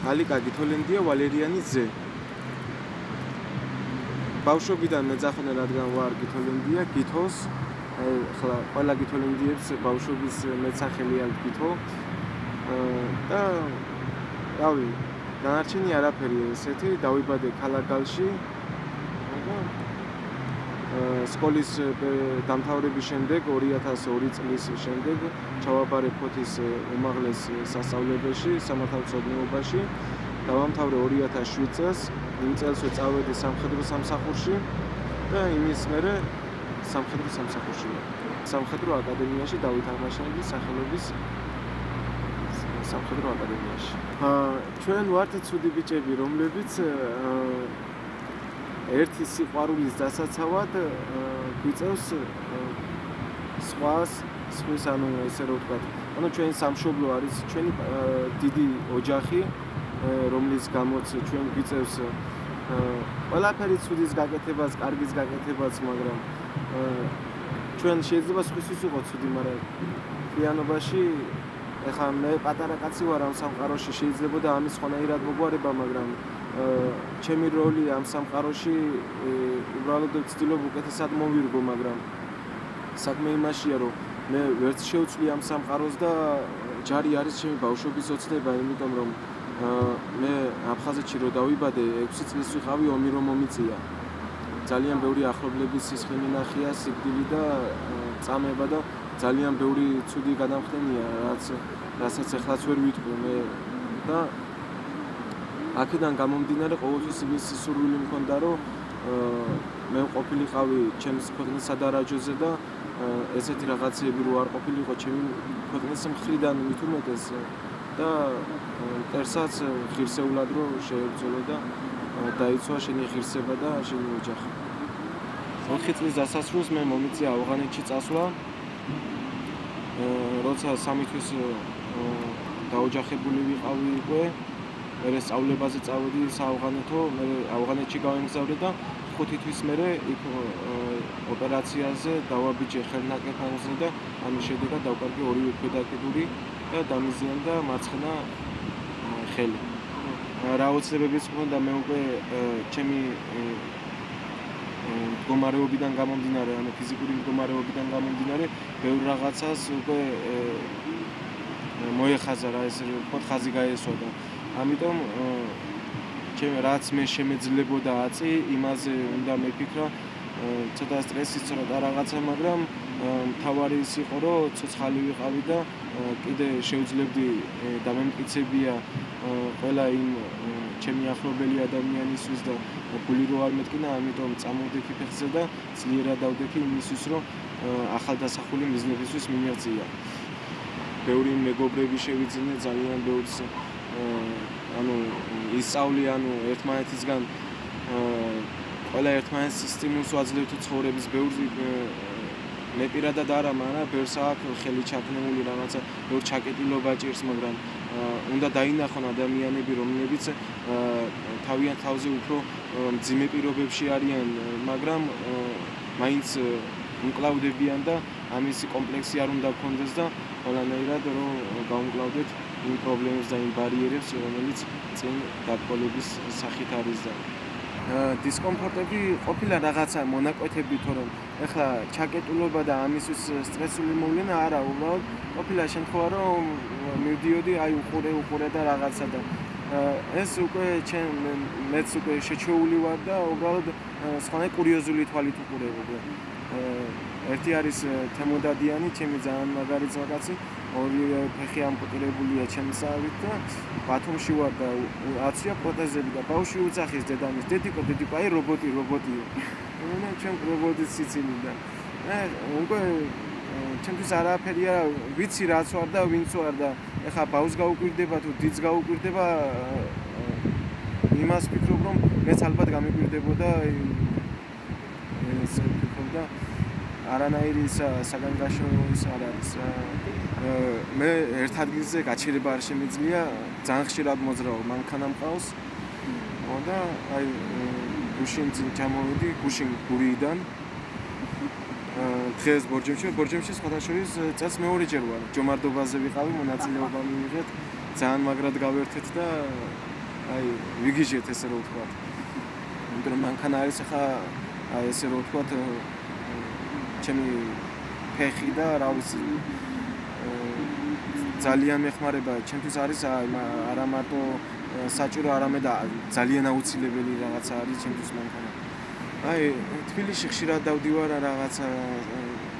ალიკა გითოლენდია ვალერიანის ძე. ბავშვობიდან მეძახონე რადგან ვარ გითოლენდია, გითოს ახლა ყველა გითოლენდიებს ბავშვობის მეცახელი აქვს გითო. და რავი, დანარჩენი არაფერი ესეთი, დავიბადე ქალაქ გალში. სკოლის დამთავრების შემდეგ 2002 წლის შემდეგ ჩავაბარე ფოთის უმაღლეს სასწავლებელში, სამართალმცოდნეობაში. დავამთავრე 2007 წელს, იმ წელსვე წავედი სამხედრო სამსახურში და იმის მერე სამხედრო სამსახურში. სამხედრო აკადემიაში დავით აღმაშენებლის სახელობის სამხედრო აკადემიაში. ჩვენ ვართ ცუდი ბიჭები, რომლებიც ერთი სიყვარულის დასაცავად გვიწევს სხვის ანუ ესე რომ ვთქვათ, ანუ ჩვენი სამშობლო არის ჩვენი დიდი ოჯახი, რომლის გამოც ჩვენ გვიწევს ყველაფერი ცუდის გაკეთებას, კარგის გაკეთებას, მაგრამ ჩვენ შეიძლება სხვისთვის ვიყოთ ცუდი, მაგრამ realობაში ეხლა მე პატარა კაცი ვარ ამ სამყაროში, შეიძლება და ამის ხონაირად მოგვარება, მაგრამ ჩემი როლი ამ სამყაროში უბრალოდ ვცდილობ უკეთესად მოვირგო, მაგრამ საქმე იმაშია, რომ მე ვერც შევცვლი ამ სამყაროს და ჯარი არის ჩემი ბავშვობის ოცნება, იმიტომ რომ მე აფხაზეთში რო დავიბადე, 6 წლის ვიყავი, ომი რომ მომიწია. ძალიან ბევრი ახლობლების სისხლი მინახია, სიკვდილი და წამება და ძალიან ბევრი ცუდი გადამხდენია, რასაც ეხლაც ვერ ვიტყვი მე და აქედან გამომდინარე ყოველთვის იმის სურვილი მქონდა, რომ მე ყოფილიყავი ჩემს ქვეყნის სადარაჯოზე და ესეთი რაღაცები რო არ ყოფილიყო ჩემი ქვეყნის მხრიდან მით უმეტეს და მტერსაც ღირსეულად რო შეებრძოლო და დაიცვა შენი ღირსება და შენი ოჯახი. 4 წლის დასასრულს მე მომიწია ავღანეთში წასვლა. როცა 3 თვის დაოჯახებული ვიყავი უკვე, მე სწავლებაზე წავედი საავღანეთო, მე ავღანეთში გავემგზავრე და 5 თვის მერე იქ ოპერაციაზე დავაბიჯე ხელნაკეთებზე და ამის შედეგად დავკარგე ორივე ქვედაკედური და დამიზიანდა მარცხენა ხელი. რა ოცნებებიც მქონდა, მე უკვე ჩემი მდგომარეობიდან გამომდინარე, ანუ ფიზიკური მდგომარეობიდან გამომდინარე, ბევრ რაღაცას უკვე მოეხაზა რა ესე ვთქვათ, ხაზი გაესვა და ამიტომ რაც მე შემეძლებოდა აწი, იმაზე უნდა მეფიქრა, ცოტა სტრესიც ცოტა რაღაცა, მაგრამ მთავარი ის იყო, რომ ცოცხალი ვიყავი და კიდე შევძლებდი და მემკიცებია ყველა იმ ჩემი ახლობელი ადამიანისთვის და გული რო არ მეტკინა, ამიტომ წამოვდექი ფეხზე და ძლიერად დავდექი იმისთვის, რომ ახალდასახული მიზნებისთვის მიმეღწია. ბევრი მეგობრები შევიძინე, ძალიან ბევრს ანუ ისწავლი, ანუ ერთმანეთისგან ყველა ერთმანეთს სტიმულს ვაძლევთ ცხოვრების ბევრი მე პირადად არა, მაგრამ ბევრს აქვს ხელი ჩაქნეული რაღაცა, ბევრ ჩაკეტილობა ჭირს, მაგრამ უნდა დაინახონ ადამიანები, რომლებიც თავიანთ თავზე უფრო მძიმე პირობებში არიან, მაგრამ მაინც უმკლავდებიან და ამისი კომპლექსი არ უნდა გქონდეს და ყველანაირად რომ გავუმკლავდეთ იმ პრობლემებს და იმ ბარიერებს, რომელიც წინ დაბოლების სახით არის და დისკომფორტები ყოფილა რაღაცა მონაკვეთები, თორემ ეხლა ჩაკეტულობა და ამისთვის სტრესული მოვლენა არა, უბრალოდ ყოფილა შემთხვევა, რომ მივდიოდი, აი უყურე და რაღაცა და ეს უკვე მეც უკვე შეჩეული ვარ და უბრალოდ სხვანაირ კურიოზული თვალით უყურებდი. ერთი არის თემოდადიანი, ჩემი ძალიან მაგარი ძმაკაცი, ორივე ფეხი ამპუტირებულია ჩემსავით და ბათუმში ვარ და აცია პროტეზები და ბავშვი უძახის დედამის, დედიკო, აი რობოტი. მე ჩემ რობოტის სიცილი და უკვე ჩემთვის არაფერია, ვიცი რაც ვარ და ვინც ვარ და ეხლა ბავშვს გაუკვირდება თუ დიდს გაუკვირდება, იმას ვფიქრობ, რომ მეც ალბათ გამიკვირდებოდა ეს ვფიქრობ და არანაირი საგანგაშო ის არ არის. მე ერთ ადგილზე გაჩერება არ შემიძლია, ძალიან ხშირად მოძრაობ, მანქანა მყავს და აი გუშინ წინ ჩამოვედი, გუშინ გურიიდან დღეს ბორჯომში სხვათა შორის წელს მეორეჯერ ვარ. ჯომარდობაზე ვიყავი, მონაწილეობა მიიღეთ, ძალიან მაგრად გავერთეთ და აი ვიგიჟეთ ესე რომ ვთქვათ. იმიტომ რომ მანქანა არის ახლა აი ესე რომ ვთქვათ ჩემი ფეხი და რა ვიცი ძალიან მეხმარება ჩემთვის არის არა მარტო საჭირო, არამედ ძალიან აუცილებელი რაღაცა არის ჩემთვის მანქანა. აი თბილისში ხშირად დავდივარ რაღაცა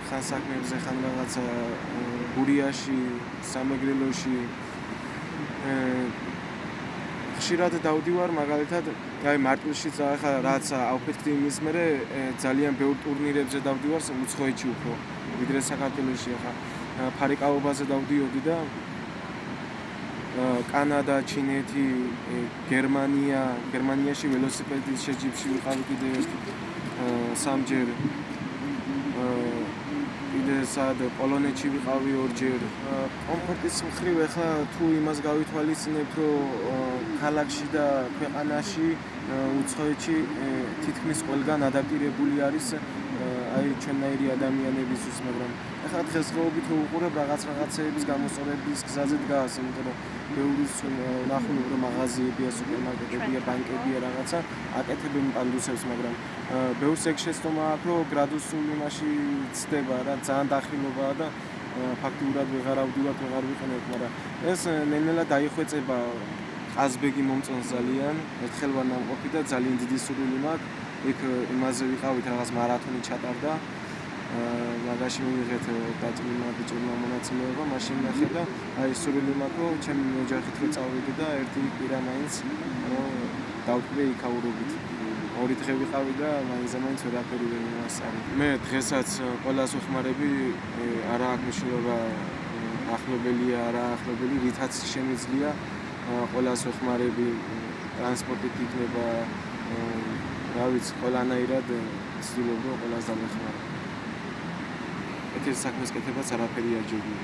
ხან საქმეებზე, ხან რაღაცა გურიაში, სამეგრელოში. ხშირად დავდივარ მაგალითად აი მარტვილშიც ახლა რაც ავფეთქდი იმის მერე ძალიან ბევრ ტურნირებზე დავდივარ უცხოეთში უფრო ვიდრე საქართველოში. ახლა ფარიკაობაზე დავდიოდი და კანადა, ჩინეთი, გერმანიაში ველოსიპედის შეჯიბში ვიყავი კიდე სამჯერ. კიდე სად პოლონეთში ვიყავი ორჯერ. კომფორტის მხრივ ახლა თუ იმას გავითვალისწინებთ, რომ ქალაქში და ქვეყანაში უცხოეთში თითქმის ყველგან ადაპტირებული არის აი ჩვენნაირი ადამიანებისთვის, მაგრამ ახლა დღესდღეობით რო უყურებ რაღაცეების გამოსწორების გზაზე დგას, იმიტომ რომ ბევრი ნახულობ რომ მაღაზიებია, სუპერმარკეტებია, ბანკებია რაღაცა აკეთებენ პანდუსებს, მაგრამ ბევრს ეგ შეცდომა აქვს, რომ გრადუსული იმაში ცდება რა, ძალიან დახილობაა და ფაქტიურად ვეღარ ავდივართ, ვეღარ ვიყენებთ, მაგრამ ეს ნელ-ნელა დაიხვეწება. ყაზბეგი მომწონს ძალიან, ერთხელ ვარ ნამყოფი და ძალიან დიდი სურვილი მაქვს. იქ იმაზე ვიყავით, რაღაც მარათონი ჩატარდა. მაგაში მივიღეთ დაჭრილმა ბიჭებმა მონაწილეობა, მაშინ ნახე და აი სურვილი მაქვს, რომ ჩემი ოჯახით რო წავიდე და ერთი კვირა მაინც დავტყვე იქაურობით. 2 დღე ვიყავი და მაინც ვერაფერი ვერ მივასწავლე. მე დღესაც ყველას ვხმარები, არა აქვს მნიშვნელობა ახლობელია, არა ახლობელი, რითაც შემიძლია ყველას ვხმარები, ტრანსპორტით იქნება, რა ვიცი, ყველანაირად ვცდილობ რომ ყველას დავეხმარო. ეთერ საქმეს კეთებაც არაფერი არ ჯობია.